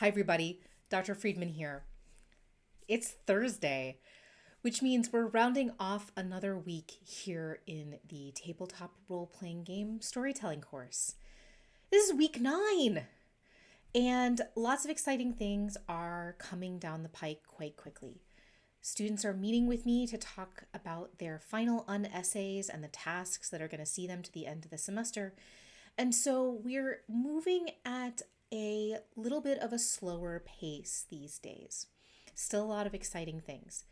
Hi, everybody. Dr. Friedman here. It's Thursday, which means we're rounding off another week here in the tabletop role playing game storytelling course. This is week 9, and lots of exciting things are coming down the pike quite quickly. Students are meeting with me to talk about their final essays and the tasks that are going to see them to the end of the semester. And so we're moving at a little bit of a slower pace these days. Still a lot of exciting things.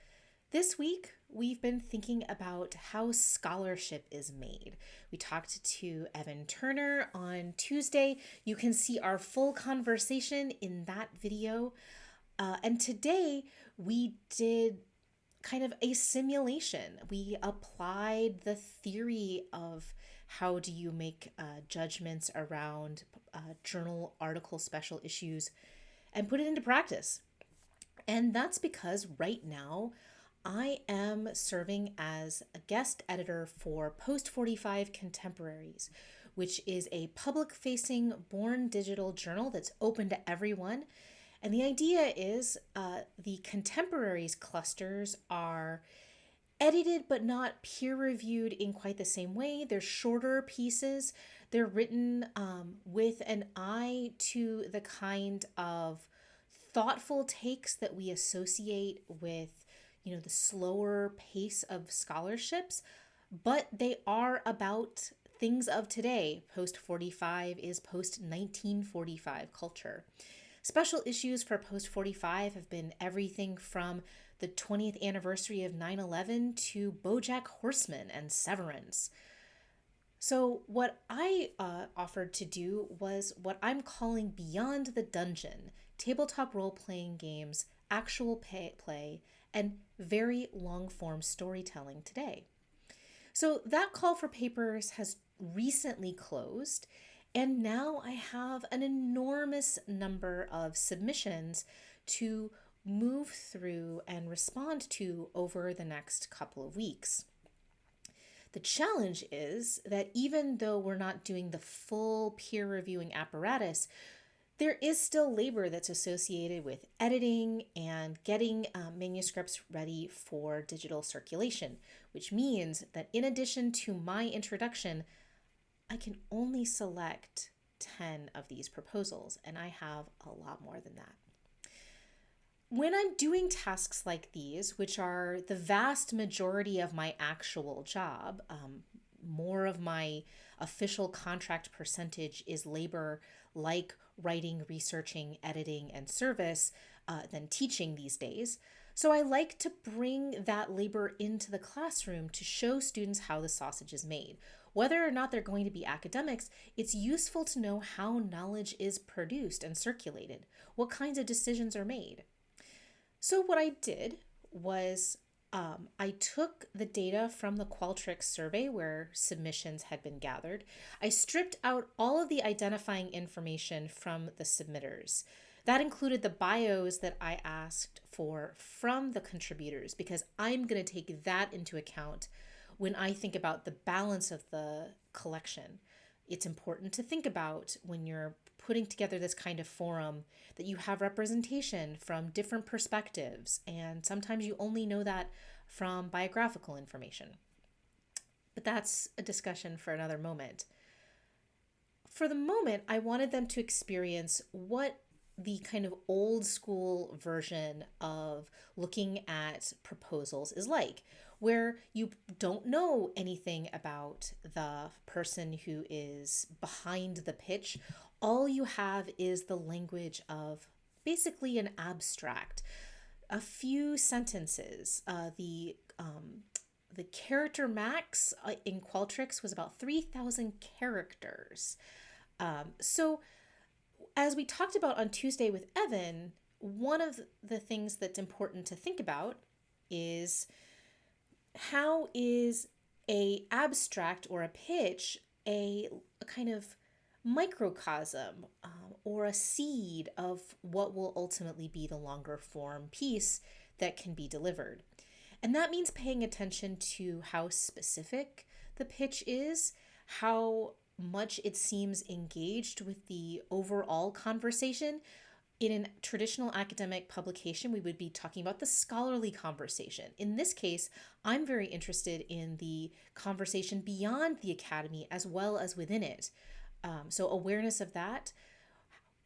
This week, we've been thinking about how scholarship is made. We talked to Evan Turner on Tuesday. You can see our full conversation in that video. And today, we did kind of a simulation. We applied the theory of how do you make judgments around journal article special issues and put it into practice. And that's because right now I am serving as a guest editor for Post45 Contemporaries, which is a public-facing born digital journal that's open to everyone. And the idea is the Contemporaries clusters are edited but not peer-reviewed in quite the same way. They're shorter pieces. They're written with an eye to the kind of thoughtful takes that we associate with, the slower pace of scholarships, but they are about things of today. Post 45 is post 1945 culture. Special issues for Post 45 have been everything from the 20th anniversary of 9/11 to BoJack Horseman and Severance. So what I offered to do was what I'm calling Beyond the Dungeon, tabletop role-playing games, actual play, and very long-form storytelling today. So that call for papers has recently closed, and now I have an enormous number of submissions to move through and respond to over the next couple of weeks. The challenge is that even though we're not doing the full peer reviewing apparatus, there is still labor that's associated with editing and getting manuscripts ready for digital circulation, which means that in addition to my introduction, I can only select 10 of these proposals, and I have a lot more than that. When I'm doing tasks like these, which are the vast majority of my actual job, more of my official contract percentage is labor like writing, researching, editing, and service than teaching these days. So I like to bring that labor into the classroom to show students how the sausage is made. Whether or not they're going to be academics, it's useful to know how knowledge is produced and circulated, what kinds of decisions are made. So what I did was I took the data from the Qualtrics survey where submissions had been gathered. I stripped out all of the identifying information from the submitters. That included the bios that I asked for from the contributors, because I'm going to take that into account when I think about the balance of the collection. It's important to think about when you're putting together this kind of forum that you have representation from different perspectives, and sometimes you only know that from biographical information. But that's a discussion for another moment. For the moment, I wanted them to experience what the kind of old school version of looking at proposals is like, where you don't know anything about the person who is behind the pitch. All you have is the language of basically an abstract, a few sentences. The character max in Qualtrics was about 3,000 characters. So as we talked about on Tuesday with Evan, one of the things that's important to think about is how is a abstract or a pitch a kind of microcosm or a seed of what will ultimately be the longer form piece that can be delivered. And that means paying attention to how specific the pitch is, how much it seems engaged with the overall conversation, In a traditional academic publication, we would be talking about the scholarly conversation. In this case, I'm very interested in the conversation beyond the academy as well as within it. So, awareness of that,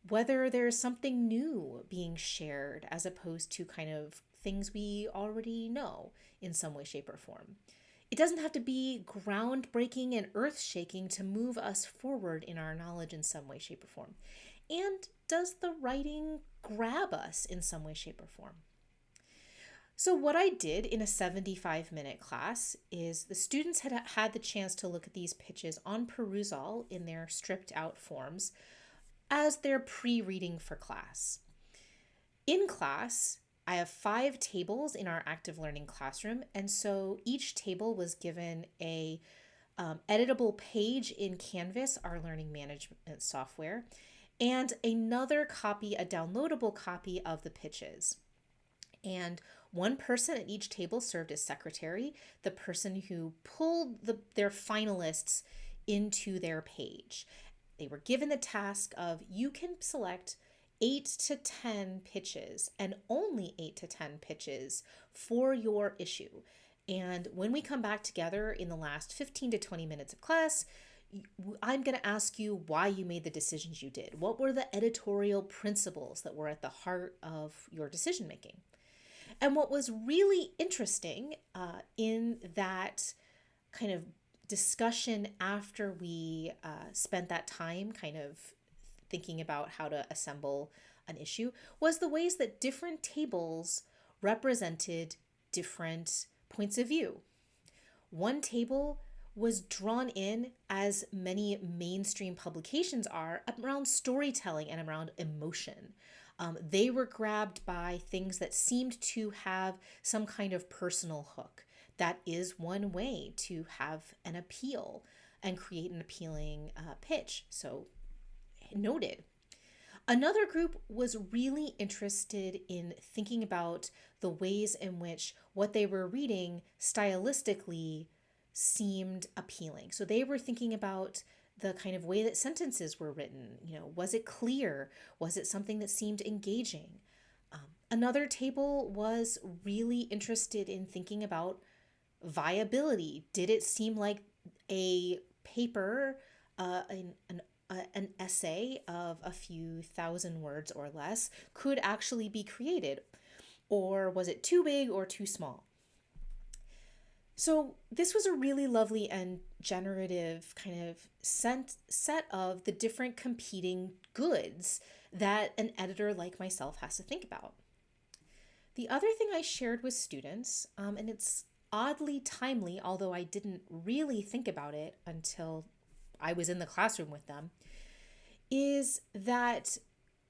whether there's something new being shared as opposed to kind of things we already know in some way, shape, or form. It doesn't have to be groundbreaking and earth shaking to move us forward in our knowledge in some way, shape, or form. And does the writing grab us in some way, shape, or form? So, what I did in a 75-minute class is the students had the chance to look at these pitches on perusal in their stripped out forms as their pre-reading for class. In class, I have 5 tables in our active learning classroom, and so each table was given a editable page in Canvas, our learning management software, and another copy, a downloadable copy of the pitches. And one person at each table served as secretary, the person who pulled their finalists into their page. They were given the task of, you can select 8 to 10 pitches and only 8 to 10 pitches for your issue. And when we come back together in the last 15 to 20 minutes of class, I'm going to ask you why you made the decisions you did. What were the editorial principles that were at the heart of your decision making? And what was really interesting in that kind of discussion after we spent that time kind of thinking about how to assemble an issue was the ways that different tables represented different points of view. One table was drawn in, as many mainstream publications are, around storytelling and around emotion. They were grabbed by things that seemed to have some kind of personal hook. That is one way to have an appeal and create an appealing pitch. So noted. Another group was really interested in thinking about the ways in which what they were reading stylistically seemed appealing. So they were thinking about the kind of way that sentences were written. Was it clear? Was it something that seemed engaging? Another table was really interested in thinking about viability. Did it seem like a paper, an essay of a few thousand words or less could actually be created? Or was it too big or too small? So this was a really lovely and generative kind of set of the different competing goods that an editor like myself has to think about. The other thing I shared with students, and it's oddly timely, although I didn't really think about it until I was in the classroom with them, is that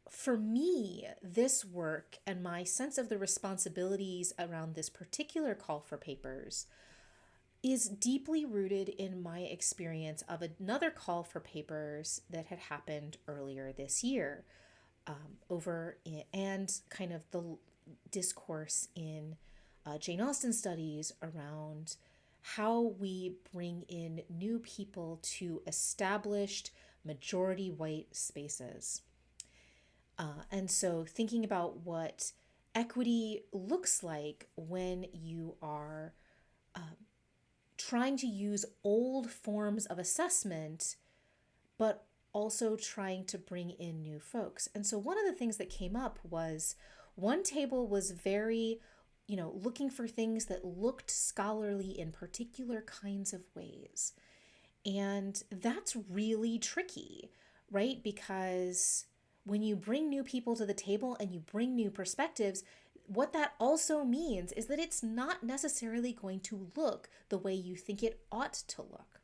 for me, this work and my sense of the responsibilities around this particular call for papers is deeply rooted in my experience of another call for papers that had happened earlier this year, and kind of the discourse in Jane Austen studies around how we bring in new people to established majority white spaces. And so thinking about what equity looks like when you are trying to use old forms of assessment, but also trying to bring in new folks. And so one of the things that came up was one table was very, looking for things that looked scholarly in particular kinds of ways. And that's really tricky, right? Because when you bring new people to the table and you bring new perspectives, what that also means is that it's not necessarily going to look the way you think it ought to look.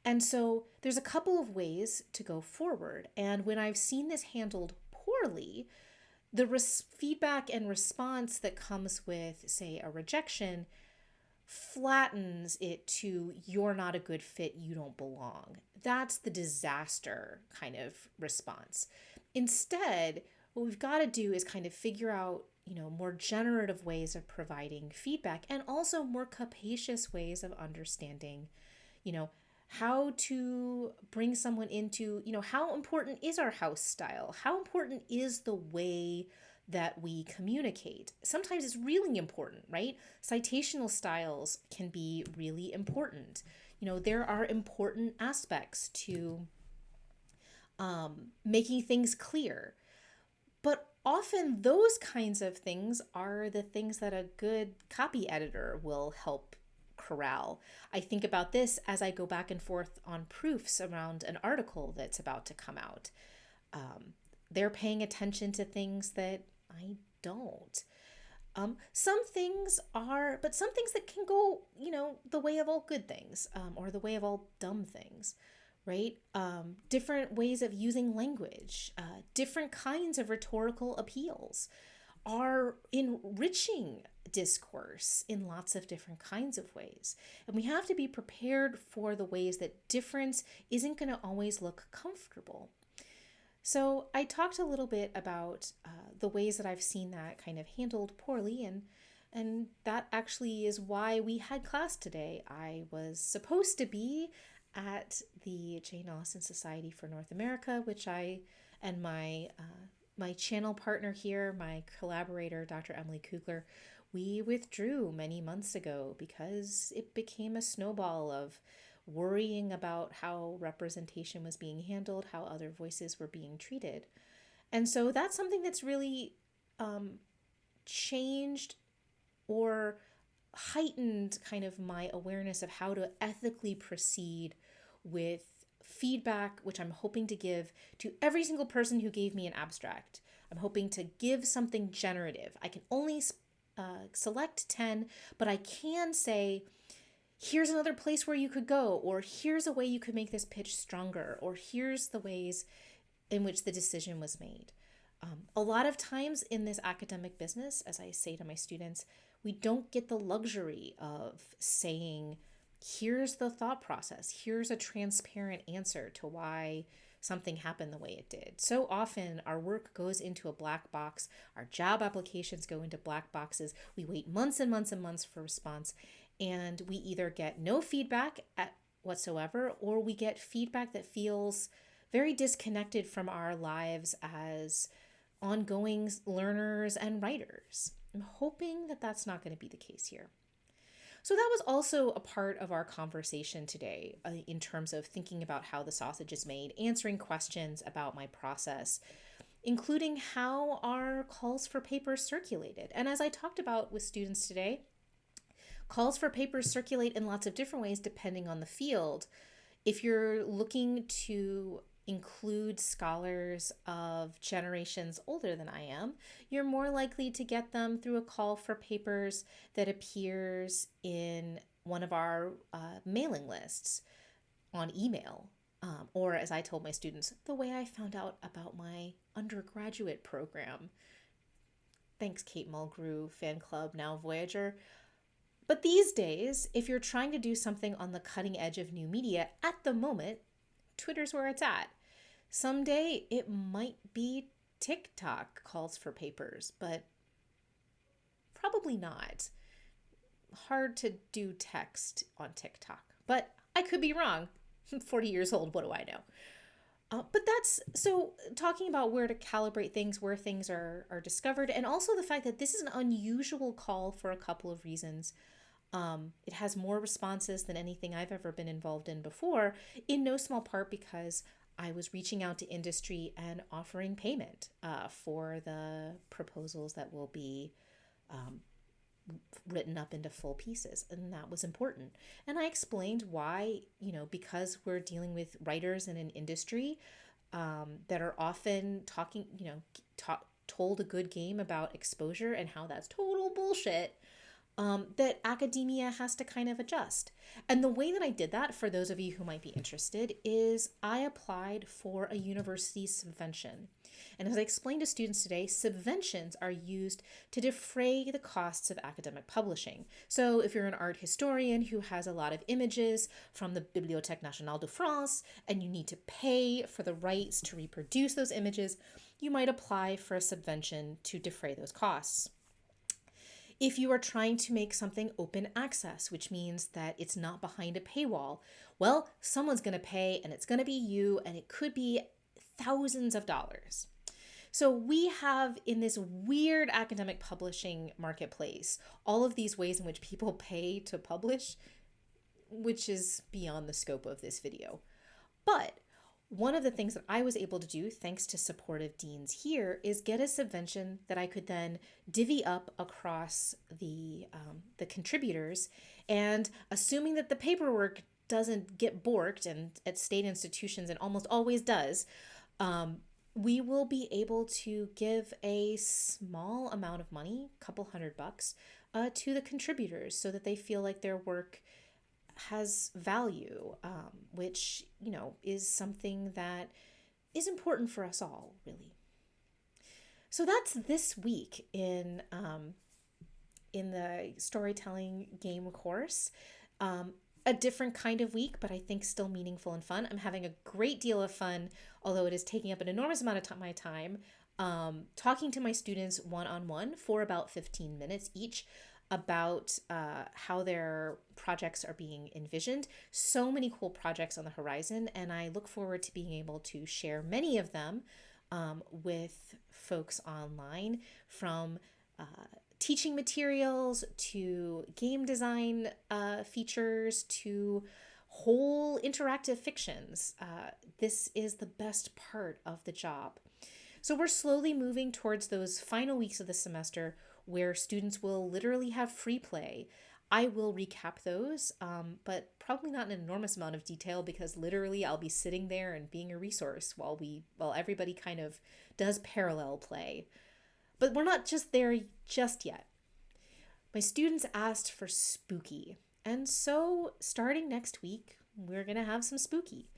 And so there's a couple of ways to go forward. And when I've seen this handled poorly, the feedback and response that comes with, say, a rejection flattens it to, you're not a good fit, you don't belong. That's the disaster kind of response. Instead, what we've got to do is kind of figure out, more generative ways of providing feedback and also more capacious ways of understanding, how to bring someone into, how important is our house style? How important is the way that we communicate? Sometimes it's really important, right? Citational styles can be really important. There are important aspects to making things clear. But often those kinds of things are the things that a good copy editor will help corral. I think about this as I go back and forth on proofs around an article that's about to come out. They're paying attention to things that I don't. Some things are, but some things that can go, the way of all good things, or the way of all dumb things, right? Different ways of using language, different kinds of rhetorical appeals are enriching discourse in lots of different kinds of ways. And we have to be prepared for the ways that difference isn't going to always look comfortable. So I talked a little bit about the ways that I've seen that kind of handled poorly, and that actually is why we had class today. I was supposed to be at the Jane Austen Society for North America, which I and my channel partner here, my collaborator, Dr. Emily Kugler, we withdrew many months ago because it became a snowball of worrying about how representation was being handled, how other voices were being treated. And so that's something that's really changed or heightened kind of my awareness of how to ethically proceed with feedback, which I'm hoping to give to every single person who gave me an abstract. I'm hoping to give something generative. I can only select 10, but I can say, here's another place where you could go, or here's a way you could make this pitch stronger, or here's the ways in which the decision was made. A lot of times in this academic business, as I say to my students, we don't get the luxury of saying, here's the thought process, here's a transparent answer to why something happened the way it did. So often our work goes into a black box, our job applications go into black boxes, we wait months and months and months for response, and we either get no feedback whatsoever, or we get feedback that feels very disconnected from our lives as ongoing learners and writers. I'm hoping that that's not going to be the case here. So that was also a part of our conversation today in terms of thinking about how the sausage is made, answering questions about my process, including how our calls for papers circulated. And as I talked about with students today, calls for papers circulate in lots of different ways depending on the field. If you're looking to include scholars of generations older than I am, you're more likely to get them through a call for papers that appears in one of our mailing lists on email. Or as I told my students, the way I found out about my undergraduate program. Thanks, Kate Mulgrew, fan club, now Voyager. But these days, if you're trying to do something on the cutting edge of new media at the moment, Twitter's where it's at. Someday it might be TikTok calls for papers, but probably not. Hard to do text on TikTok, but I could be wrong. I'm 40 years old, what do I know? But that's, so talking about where to calibrate things, where things are discovered, and also the fact that this is an unusual call for a couple of reasons. It has more responses than anything I've ever been involved in before, in no small part because I was reaching out to industry and offering payment for the proposals that will be written up into full pieces, and that was important. And I explained why, because we're dealing with writers in an industry that are often talking, told a good game about exposure and how that's total bullshit, that academia has to kind of adjust. And the way that I did that, for those of you who might be interested, is I applied for a university subvention. And as I explained to students today, subventions are used to defray the costs of academic publishing. So if you're an art historian who has a lot of images from the Bibliothèque Nationale de France and you need to pay for the rights to reproduce those images, you might apply for a subvention to defray those costs. If you are trying to make something open access, which means that it's not behind a paywall, well, someone's going to pay and it's going to be you, and it could be thousands of dollars. So we have, in this weird academic publishing marketplace, all of these ways in which people pay to publish, which is beyond the scope of this video. But one of the things that I was able to do, thanks to supportive deans here, is get a subvention that I could then divvy up across the contributors. And assuming that the paperwork doesn't get borked, and at state institutions it almost always does, we will be able to give a small amount of money, a couple $100, to the contributors so that they feel like their work has value, which, is something that is important for us all, really. So that's this week in the storytelling game course. A different kind of week, but I think still meaningful and fun. I'm having a great deal of fun, although it is taking up an enormous amount of my time, talking to my students one-on-one for about 15 minutes each about how their projects are being envisioned. So many cool projects on the horizon, and I look forward to being able to share many of them with folks online, from teaching materials to game design features to whole interactive fictions. This is the best part of the job. So we're slowly moving towards those final weeks of the semester where students will literally have free play. I will recap those, but probably not in an enormous amount of detail, because literally I'll be sitting there and being a resource while everybody kind of does parallel play. But we're not just there just yet. My students asked for spooky, and so starting next week, we're going to have some spooky.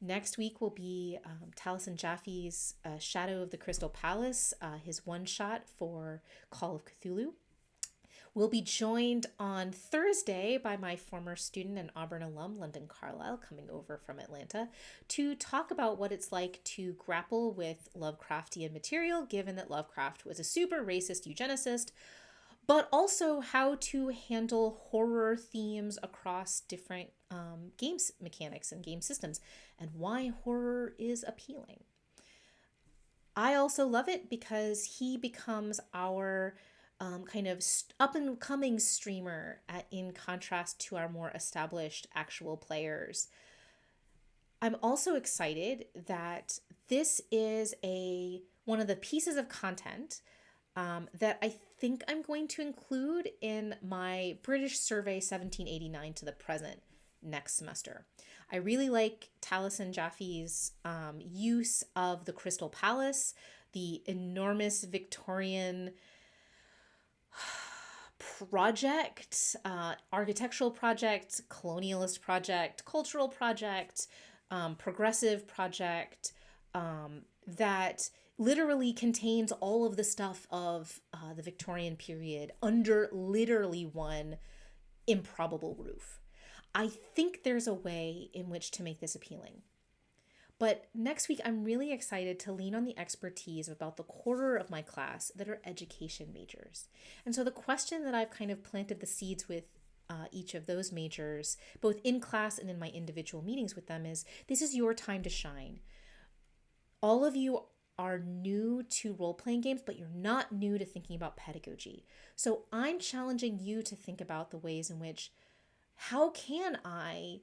Next week will be Taliesin Jaffe's Shadow of the Crystal Palace, his one-shot for Call of Cthulhu. We'll be joined on Thursday by my former student and Auburn alum, London Carlisle, coming over from Atlanta, to talk about what it's like to grapple with Lovecraftian material, given that Lovecraft was a super racist eugenicist, but also how to handle horror themes across different games mechanics and game systems, and why horror is appealing. I also love it because he becomes our kind of up-and-coming streamer in contrast to our more established actual players. I'm also excited that this is one of the pieces of content that I think I'm going to include in my British Survey 1789 to the present next semester. I really like Taliesin Jaffe's use of the Crystal Palace, the enormous Victorian project, architectural project, colonialist project, cultural project, progressive project, that literally contains all of the stuff of the Victorian period under literally one improbable roof. I think there's a way in which to make this appealing. But next week, I'm really excited to lean on the expertise of about the quarter of my class that are education majors. And so the question that I've kind of planted the seeds with each of those majors, both in class and in my individual meetings with them, is this is your time to shine. All of you are new to role-playing games, but you're not new to thinking about pedagogy. So I'm challenging you to think about the ways in which, how can I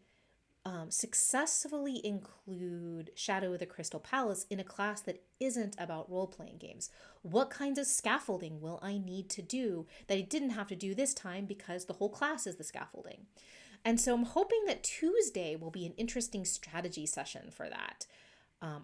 successfully include Shadow of the Crystal Palace in a class that isn't about role-playing games? What kinds of scaffolding will I need to do that I didn't have to do this time because the whole class is the scaffolding? And so I'm hoping that Tuesday will be an interesting strategy session for that.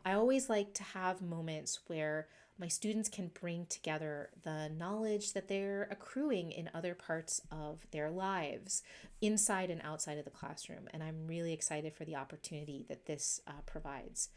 I always like to have moments where my students can bring together the knowledge that they're accruing in other parts of their lives, inside and outside of the classroom. And I'm really excited for the opportunity that this provides.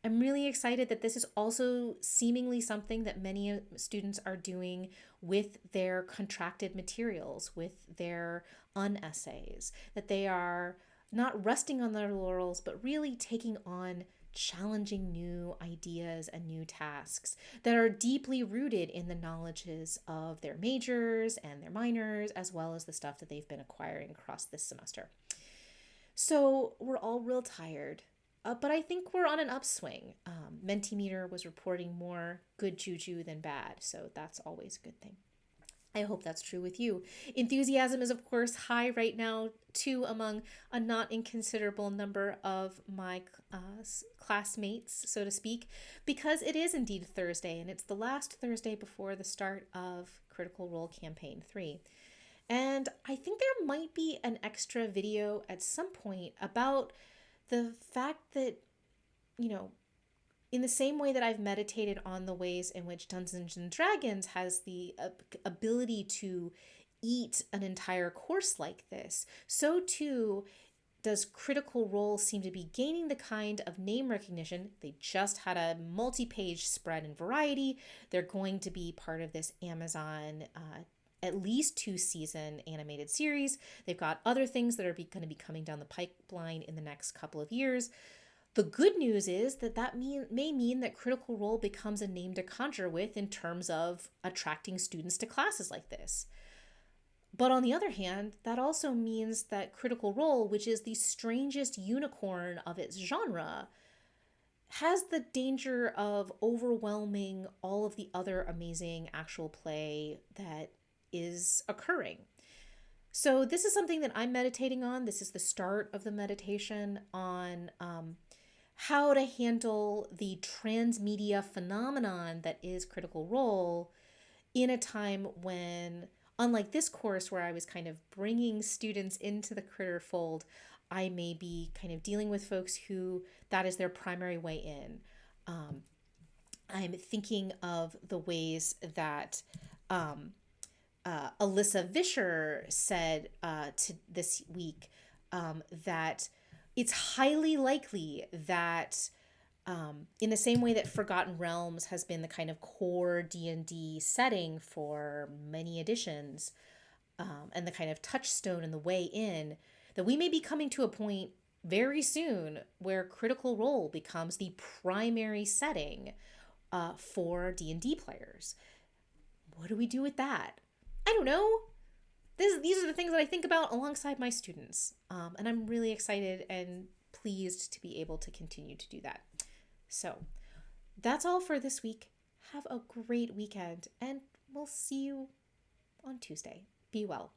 I'm really excited that this is also seemingly something that many students are doing with their contracted materials, with their unessays, that they are not resting on their laurels, but really taking on challenging new ideas and new tasks that are deeply rooted in the knowledges of their majors and their minors, as well as the stuff that they've been acquiring across this semester. So we're all real tired, but I think we're on an upswing. Mentimeter was reporting more good juju than bad, so that's always a good thing. I hope that's true with you. Enthusiasm is, of course, high right now, too, among a not inconsiderable number of my classmates, so to speak, because it is indeed Thursday, and it's the last Thursday before the start of Critical Role Campaign 3. And I think there might be an extra video at some point about the fact that, you know, in the same way that I've meditated on the ways in which Dungeons and Dragons has the ability to eat an entire course like this, so too does Critical Role seem to be gaining the kind of name recognition. They just had a multi-page spread in Variety. They're going to be part of this Amazon at least 2-season animated series. They've got other things that are going to be coming down the pipeline in the next couple of years. The good news is that may mean that Critical Role becomes a name to conjure with in terms of attracting students to classes like this. But on the other hand, that also means that Critical Role, which is the strangest unicorn of its genre, has the danger of overwhelming all of the other amazing actual play that is occurring. So this is something that I'm meditating on. This is the start of the meditation on how to handle the transmedia phenomenon that is Critical Role in a time when, unlike this course where I was kind of bringing students into the critter fold, I may be kind of dealing with folks who that is their primary way in. I'm thinking of the ways that Alyssa Vischer said to this week that it's highly likely that in the same way that Forgotten Realms has been the kind of core D&D setting for many editions, and the kind of touchstone and the way in, that we may be coming to a point very soon where Critical Role becomes the primary setting for D&D players. What do we do with that? I don't know. These are the things that I think about alongside my students. And I'm really excited and pleased to be able to continue to do that. So that's all for this week. Have a great weekend, and we'll see you on Tuesday. Be well.